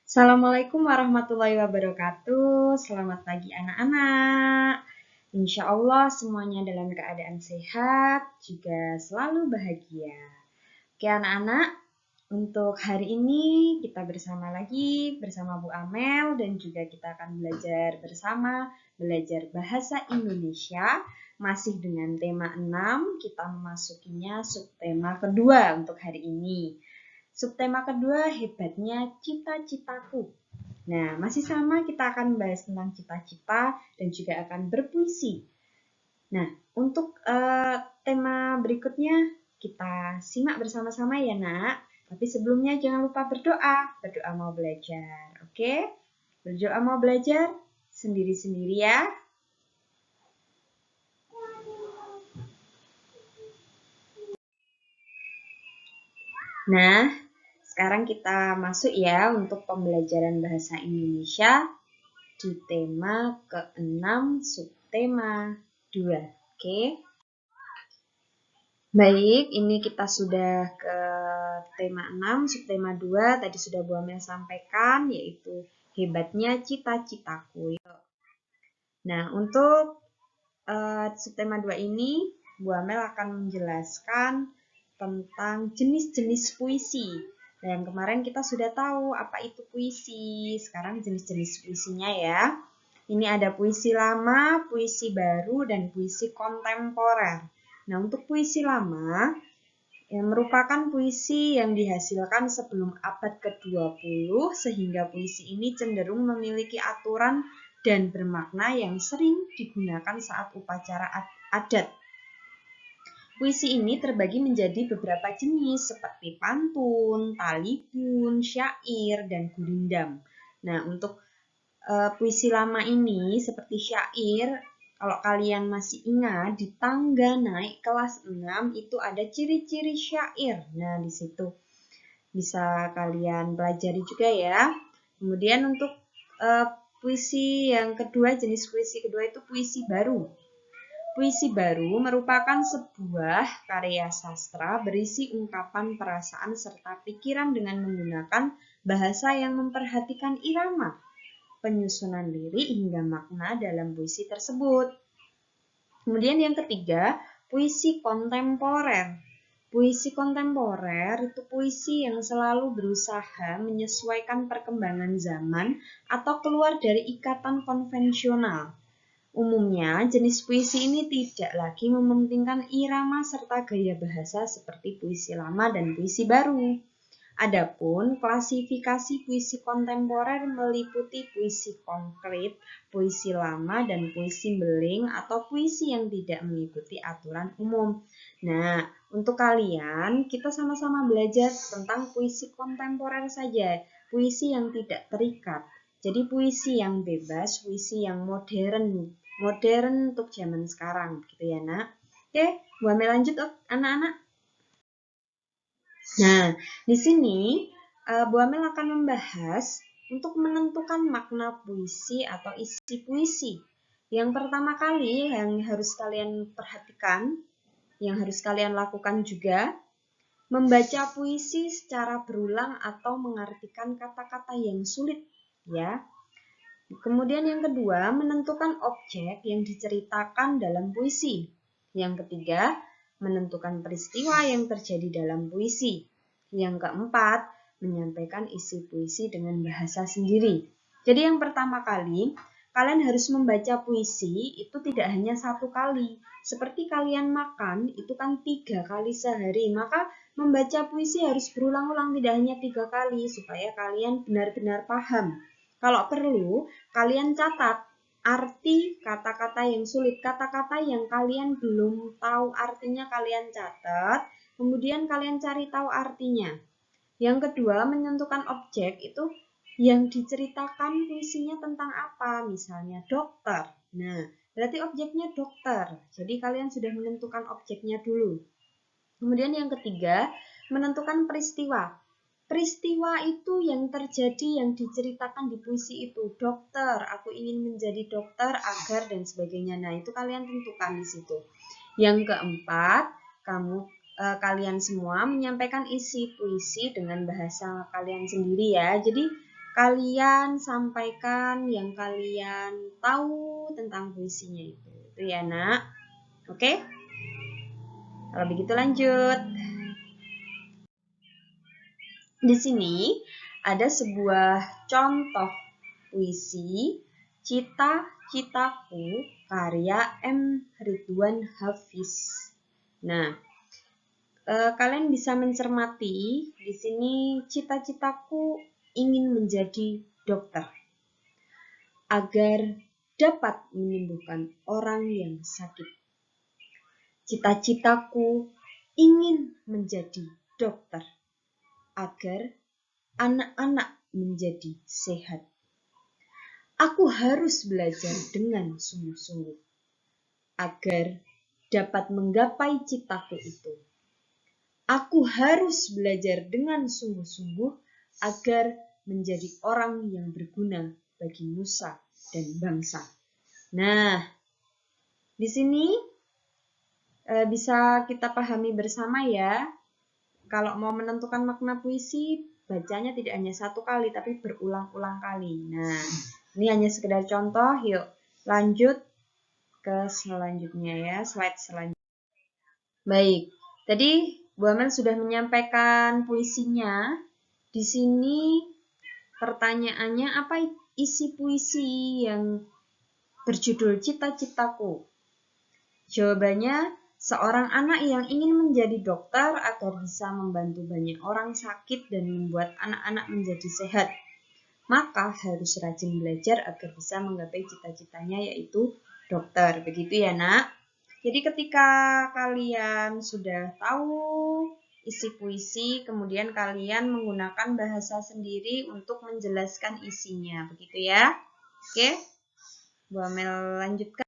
Assalamualaikum warahmatullahi wabarakatuh. Selamat pagi anak-anak. Insya Allah semuanya dalam keadaan sehat, juga selalu bahagia. Oke anak-anak, untuk hari ini kita bersama lagi bersama Bu Amel dan juga kita akan belajar bahasa Indonesia. Masih dengan tema 6, kita memasukinya subtema kedua untuk hari ini. Subtema kedua, hebatnya cita-citaku. Nah, masih sama kita akan membahas tentang cita-cita dan juga akan berpuisi. Nah, untuk tema berikutnya kita simak bersama-sama ya nak. Tapi sebelumnya jangan lupa berdoa mau belajar. Oke? Berdoa mau belajar sendiri-sendiri ya. Nah, sekarang kita masuk ya untuk pembelajaran bahasa Indonesia di tema ke-6 subtema 2. Oke. Baik, ini kita sudah ke tema 6 subtema 2. Tadi sudah Bu Amel sampaikan yaitu hebatnya cita-citaku. Nah, untuk subtema 2 ini Bu Amel akan menjelaskan tentang jenis-jenis puisi. Dan kemarin kita sudah tahu apa itu puisi. Sekarang jenis-jenis puisinya ya. Ini ada puisi lama, puisi baru, dan puisi kontemporer. Nah, untuk puisi lama merupakan puisi yang dihasilkan sebelum abad ke-20 sehingga puisi ini cenderung memiliki aturan dan bermakna yang sering digunakan saat upacara adat. Puisi ini terbagi menjadi beberapa jenis seperti pantun, talibun, syair, dan gurindam. Nah, untuk puisi lama ini seperti syair, kalau kalian masih ingat di tangga naik kelas 6 itu ada ciri-ciri syair. Nah, di situ bisa kalian pelajari juga ya. Kemudian untuk puisi yang kedua, jenis puisi kedua itu puisi baru. Puisi baru merupakan sebuah karya sastra berisi ungkapan perasaan serta pikiran dengan menggunakan bahasa yang memperhatikan irama, penyusunan lirik hingga makna dalam puisi tersebut. Kemudian yang ketiga, puisi kontemporer. Puisi kontemporer itu puisi yang selalu berusaha menyesuaikan perkembangan zaman atau keluar dari ikatan konvensional. Umumnya, jenis puisi ini tidak lagi mementingkan irama serta gaya bahasa seperti puisi lama dan puisi baru. Adapun klasifikasi puisi kontemporer meliputi puisi konkret, puisi lama, dan puisi beling atau puisi yang tidak mengikuti aturan umum. Nah, untuk kalian, kita sama-sama belajar tentang puisi kontemporer saja, puisi yang tidak terikat. Jadi puisi yang bebas, puisi yang modern untuk zaman sekarang, gitu ya nak. Oke, Bu Amel lanjut anak-anak. Nah, di sini Bu Amel akan membahas untuk menentukan makna puisi atau isi puisi. Yang pertama kali yang harus kalian perhatikan, yang harus kalian lakukan juga, membaca puisi secara berulang atau mengartikan kata-kata yang sulit, ya. Kemudian yang kedua, menentukan objek yang diceritakan dalam puisi. Yang ketiga, menentukan peristiwa yang terjadi dalam puisi. Yang keempat, menyampaikan isi puisi dengan bahasa sendiri. Jadi yang pertama kali, kalian harus membaca puisi itu tidak hanya satu kali. Seperti kalian makan, itu kan 3 kali sehari. Maka membaca puisi harus berulang-ulang, tidak hanya 3 kali, supaya kalian benar-benar paham. Kalau perlu, kalian catat arti kata-kata yang sulit, kata-kata yang kalian belum tahu artinya kalian catat, kemudian kalian cari tahu artinya. Yang kedua, menentukan objek itu yang diceritakan puisinya tentang apa, misalnya dokter. Nah, berarti objeknya dokter. Jadi kalian sudah menentukan objeknya dulu. Kemudian yang ketiga, menentukan peristiwa. Peristiwa itu yang terjadi, yang diceritakan di puisi itu. Dokter, aku ingin menjadi dokter agar dan sebagainya. Nah, itu kalian tentukan di situ. Yang keempat, kalian semua menyampaikan isi puisi dengan bahasa kalian sendiri ya. Jadi kalian sampaikan yang kalian tahu tentang puisinya itu ya nak. Oke? Kalau begitu lanjut. Di sini ada sebuah contoh puisi Cita-Citaku karya M. Ridwan Hafiz. Nah, kalian bisa mencermati di sini cita-citaku ingin menjadi dokter agar dapat menyembuhkan orang yang sakit. Cita-citaku ingin menjadi dokter agar anak-anak menjadi sehat. Aku harus belajar dengan sungguh-sungguh agar dapat menggapai citaku itu. Aku harus belajar dengan sungguh-sungguh agar menjadi orang yang berguna bagi nusa dan bangsa. Nah, di sini bisa kita pahami bersama ya. Kalau mau menentukan makna puisi, bacanya tidak hanya satu kali, tapi berulang-ulang kali. Nah, ini hanya sekedar contoh. Yuk, lanjut ke selanjutnya ya, slide selanjutnya. Baik, tadi Bu Amel sudah menyampaikan puisinya. Di sini pertanyaannya, apa isi puisi yang berjudul Cita-Citaku? Jawabannya, seorang anak yang ingin menjadi dokter agar bisa membantu banyak orang sakit dan membuat anak-anak menjadi sehat. Maka harus rajin belajar agar bisa menggapai cita-citanya yaitu dokter. Begitu ya nak? Jadi ketika kalian sudah tahu isi puisi, kemudian kalian menggunakan bahasa sendiri untuk menjelaskan isinya. Begitu ya? Oke? Bu Amel lanjutkan.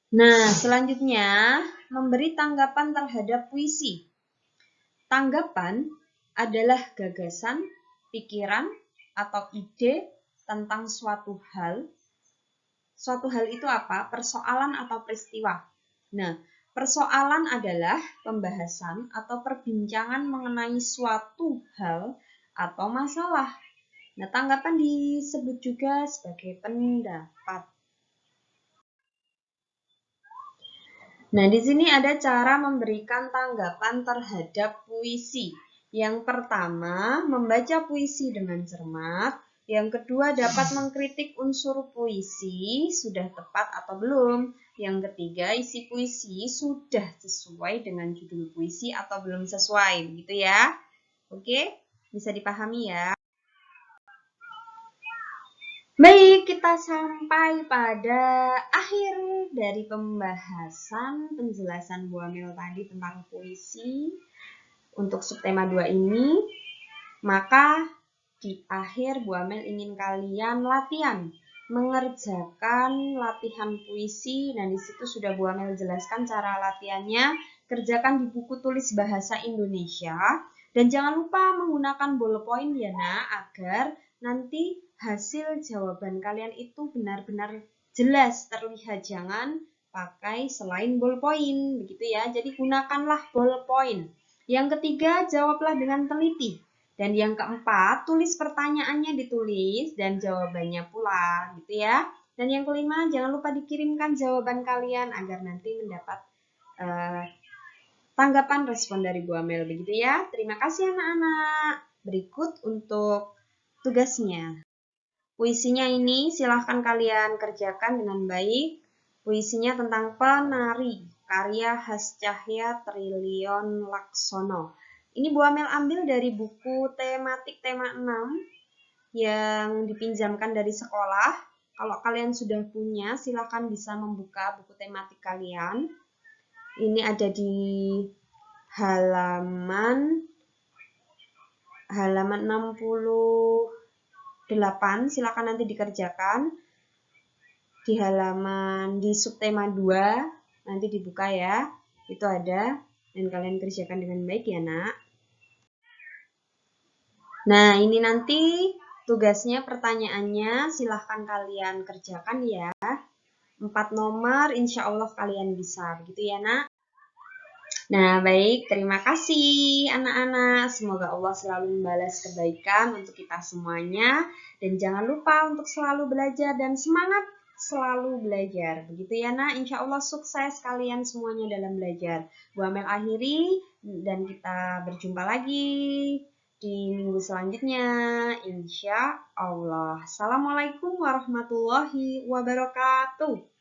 Nah, selanjutnya memberi tanggapan terhadap puisi. Tanggapan adalah gagasan, pikiran, atau ide tentang suatu hal. Suatu hal itu apa? Persoalan atau peristiwa. Nah, persoalan adalah pembahasan atau perbincangan mengenai suatu hal atau masalah. Nah, tanggapan disebut juga sebagai pendapat. Nah, di sini ada cara memberikan tanggapan terhadap puisi. Yang pertama, membaca puisi dengan cermat. Yang kedua, dapat mengkritik unsur puisi, sudah tepat atau belum. Yang ketiga, isi puisi sudah sesuai dengan judul puisi atau belum sesuai, begitu ya. Oke, bisa dipahami ya. Baik, kita sampai pada akhir dari pembahasan penjelasan Bu Amel tadi tentang puisi untuk subtema 2 ini. Maka di akhir Bu Amel ingin kalian latihan, mengerjakan latihan puisi, dan di situ sudah Bu Amel jelaskan cara latihannya. Kerjakan di buku tulis bahasa Indonesia dan jangan lupa menggunakan ballpoint ya nak, agar nanti hasil jawaban kalian itu benar-benar jelas terlihat. Jangan pakai selain ballpoint, begitu ya. Jadi gunakanlah ballpoint. Yang ketiga, jawablah dengan teliti. Dan yang keempat, tulis pertanyaannya ditulis dan jawabannya pula, gitu ya. Dan yang kelima, jangan lupa dikirimkan jawaban kalian agar nanti mendapat tanggapan respon dari Bu Amel, begitu ya. Terima kasih anak-anak. Berikut untuk tugasnya. Puisinya ini silahkan kalian kerjakan dengan baik. Puisinya tentang penari, karya Hascahya Trilion Laksono. Ini Bu Amel ambil dari buku tematik tema 6 yang dipinjamkan dari sekolah. Kalau kalian sudah punya, silahkan bisa membuka buku tematik kalian. Ini ada di halaman 68, silakan nanti dikerjakan. Di halaman di subtema 2 nanti dibuka ya. Itu ada dan kalian kerjakan dengan baik ya nak. Nah, ini nanti tugasnya, pertanyaannya silahkan kalian kerjakan ya. 4 nomor insya Allah kalian bisa, begitu ya nak. Nah, baik, terima kasih anak-anak. Semoga Allah selalu membalas kebaikan untuk kita semuanya. Dan jangan lupa untuk selalu belajar dan semangat selalu belajar. Begitu ya, nak. Insya Allah sukses kalian semuanya dalam belajar. Bu Amel akhiri dan kita berjumpa lagi di minggu selanjutnya. Insya Allah. Assalamualaikum warahmatullahi wabarakatuh.